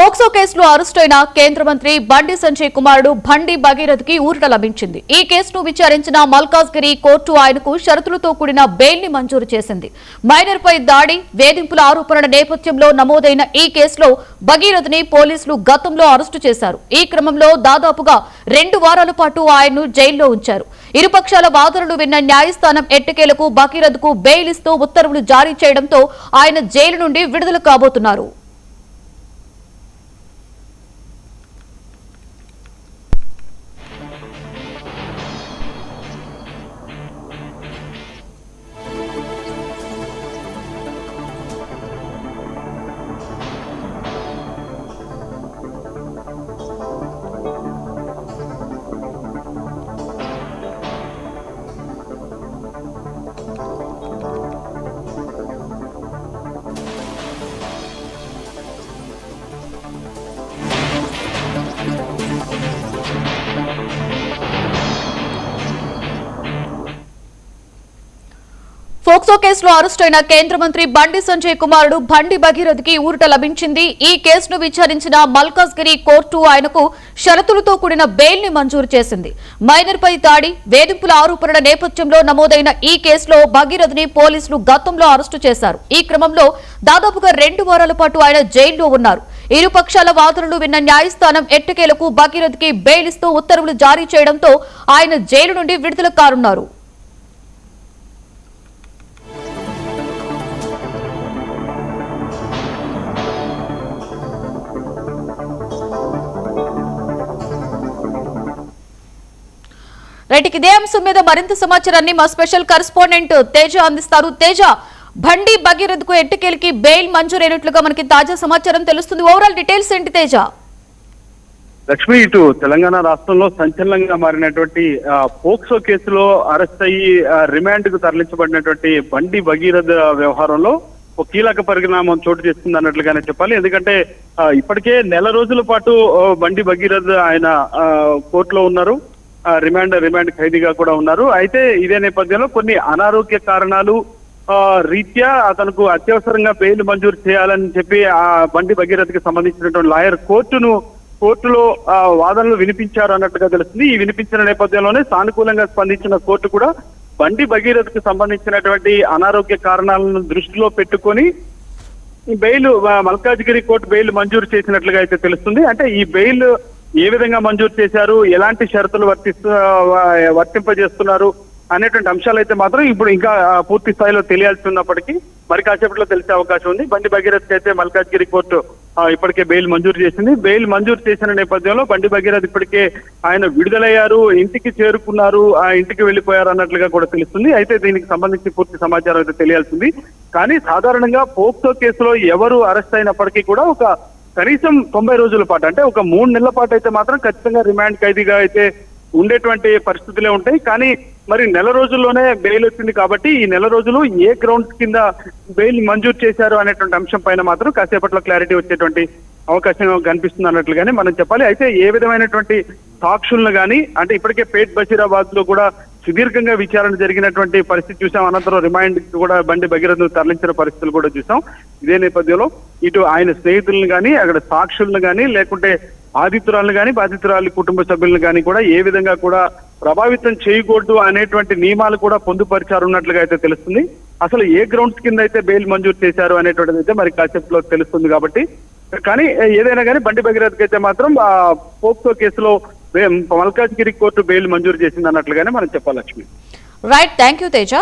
POCSO కేసులో అరెస్టైన కేంద్ర మంత్రి బండి సంజయ్ కుమారుడు బండి భగీరథ్కి ఊరట లభించింది. ఈ కేసును విచారించిన మల్కాజ్గిరి కోర్టు ఆయనకు షరతులతో కూడిన బెయిల్ ని మంజూరు చేసింది. మైనర్ పై దాడి, వేధింపుల ఆరోపణల నేపథ్యంలో నమోదైన ఈ కేసులో భగీరథ్ని పోలీసులు గతంలో అరెస్టు చేశారు. ఈ క్రమంలో దాదాపుగా 2 వారాల పాటు ఆయన్ను జైల్లో ఉంచారు. ఇరుపక్షాల వాదనలు విన్న న్యాయస్థానం ఎట్టకేలకు భగీరథ్కు బెయిల్ ఇస్తూ ఉత్తర్వులు జారీ చేయడంతో ఆయన జైలు నుండి విడుదల కాబోతున్నారు. పోక్సో కేసులో అరెస్టైన కేంద్ర మంత్రి బండి సంజయ్ కుమారుడు బండి భగీరథ్కి ఊరట లభించింది. ఈ కేసును విచారించిన మల్కాజ్గిరి కోర్టు ఆయనకు షరతులతో కూడిన బెయిల్ ని మంజూరు చేసింది. మైనర్ పై దాడి, వేధింపుల ఆరోపణల నేపథ్యంలో నమోదైన ఈ కేసులో భగీరథ్ని పోలీసులు గతంలో అరెస్టు చేశారు. ఈ క్రమంలో దాదాపుగా 2 వారాల పాటు ఆయన జైల్లో ఉన్నారు. ఇరుపక్షాల వాదనలు విన్న న్యాయస్థానం ఎట్టకేలకు భగీరథ్కి బెయిల్ ఇస్తూ ఉత్తర్వులు జారీ చేయడంతో ఆయన జైలు నుండి విడుదల కానున్నారు. రైట్, ఇదే అంశం మీద మరింత సమాచారాన్ని మా స్పెషల్ కరెస్పాండెంట్ తేజ అందిస్తారు. తేజ, బండి భగీరథ్కు ఎట్టకేలకి బెయిల్ మంజూరైనట్లుగా మనకి తాజా సమాచారం తెలుస్తుంది. ఓవరాల్ డీటెయిల్స్ ఏంటి తేజ? లక్ష్మి, ఇటు తెలంగాణ రాష్ట్రంలో సంచలనంగా మారినటువంటి పోక్సో కేసులో అరెస్ట్ అయ్యి రిమాండ్ కు తరలించబడినటువంటి బండి భగీరథ్ వ్యవహారంలో ఒక కీలక పరిణామం చోటు చేస్తుంది అన్నట్లుగానే చెప్పాలి. ఎందుకంటే ఇప్పటికే 1 రోజుల పాటు బండి భగీరథ్ ఆయన కోర్టులో ఉన్నారు, రిమాండ్ ఖైదీగా కూడా ఉన్నారు. అయితే ఇదే నేపథ్యంలో కొన్ని అనారోగ్య కారణాలు రీత్యా అతనికి అత్యవసరంగా బెయిల్ మంజూరు చేయాలని చెప్పి ఆ బండి భగీరథ్కి సంబంధించినటువంటి లాయర్ కోర్టులో వాదనలు వినిపించారు అన్నట్టుగా తెలుస్తుంది. ఈ వినిపించిన నేపథ్యంలోనే సానుకూలంగా స్పందించిన కోర్టు కూడా బండి భగీరథ్కి సంబంధించినటువంటి అనారోగ్య కారణాలను దృష్టిలో పెట్టుకొని ఈ బెయిల్ మల్కాజ్గిరి కోర్టు బెయిల్ మంజూరు చేసినట్లుగా అయితే తెలుస్తుంది. అంటే ఈ బెయిల్ ఏ విధంగా మంజూరు చేశారు, ఎలాంటి షరతులు వర్తింపజేస్తున్నారు అనేటువంటి అంశాలు అయితే మాత్రం ఇప్పుడు ఇంకా పూర్తి స్థాయిలో తెలియాల్సి ఉన్నప్పటికీ మరి కాసేపట్లో తెలిసే అవకాశం ఉంది. బండి భగీరథ్ అయితే మల్కాజ్గిరి కోర్టు ఇప్పటికే బెయిల్ మంజూరు చేసింది. బెయిల్ మంజూరు చేసిన నేపథ్యంలో బండి భగీరథ్ ఇప్పటికే ఆయన విడుదలయ్యారు, ఇంటికి చేరుకున్నారు, ఆ ఇంటికి వెళ్లిపోయారు అన్నట్లుగా కూడా తెలుస్తుంది. అయితే దీనికి సంబంధించి పూర్తి సమాచారం అయితే తెలియాల్సింది. కానీ సాధారణంగా పోక్సో కేసులో ఎవరు అరెస్ట్ అయినప్పటికీ కూడా ఒక కనీసం 90 రోజుల పాటు, అంటే ఒక 3 నెలల పాటు అయితే మాత్రం ఖచ్చితంగా రిమాండ్ ఖైదీగా అయితే ఉండేటువంటి పరిస్థితులే ఉంటాయి. కానీ మరి 1 రోజుల్లోనే బెయిల్ వచ్చింది కాబట్టి ఈ 1 రోజులు ఏ గ్రౌండ్స్ కింద బెయిల్ మంజూరు చేశారు అనేటువంటి అంశం పైన మాత్రం కాసేపట్లో క్లారిటీ వచ్చేటువంటి అవకాశం కనిపిస్తుంది అన్నట్లుగానే మనం చెప్పాలి. అయితే ఏ విధమైనటువంటి సాక్షులను కానీ, అంటే ఇప్పటికే పేట్ బషీరాబాద్ లో కూడా సుదీర్ఘంగా విచారణ జరిగినటువంటి పరిస్థితి చూసాం. అనంతరం రిమాండ్ కూడా బండి భగీరథ్ తరలించిన పరిస్థితులు కూడా చూసాం. ఇదే నేపథ్యంలో ఇటు ఆయన స్నేహితులను కానీ, అక్కడ సాక్షులను కానీ, లేకుంటే బాధితురాలను కానీ, బాధితురాలి కుటుంబ సభ్యులను కానీ కూడా ఏ విధంగా కూడా ప్రభావితం చేయకూడదు అనేటువంటి నియమాలు కూడా పొందుపరిచారు ఉన్నట్లుగా అయితే తెలుస్తుంది. అసలు ఏ గ్రౌండ్స్ కింద అయితే బెయిల్ మంజూరు చేశారు అనేటువంటిది అయితే మరి కాసేపులో తెలుస్తుంది. కాబట్టి కానీ ఏదైనా కానీ బండి భగీరథ్కి అయితే మాత్రం పోక్సో కేసులో మల్కాజ్గిరి కోర్టు బెయిల్ మంజూరు చేసింది అన్నట్లుగానే మనం చెప్పాలి. Lakshmi, right, thank you Teja.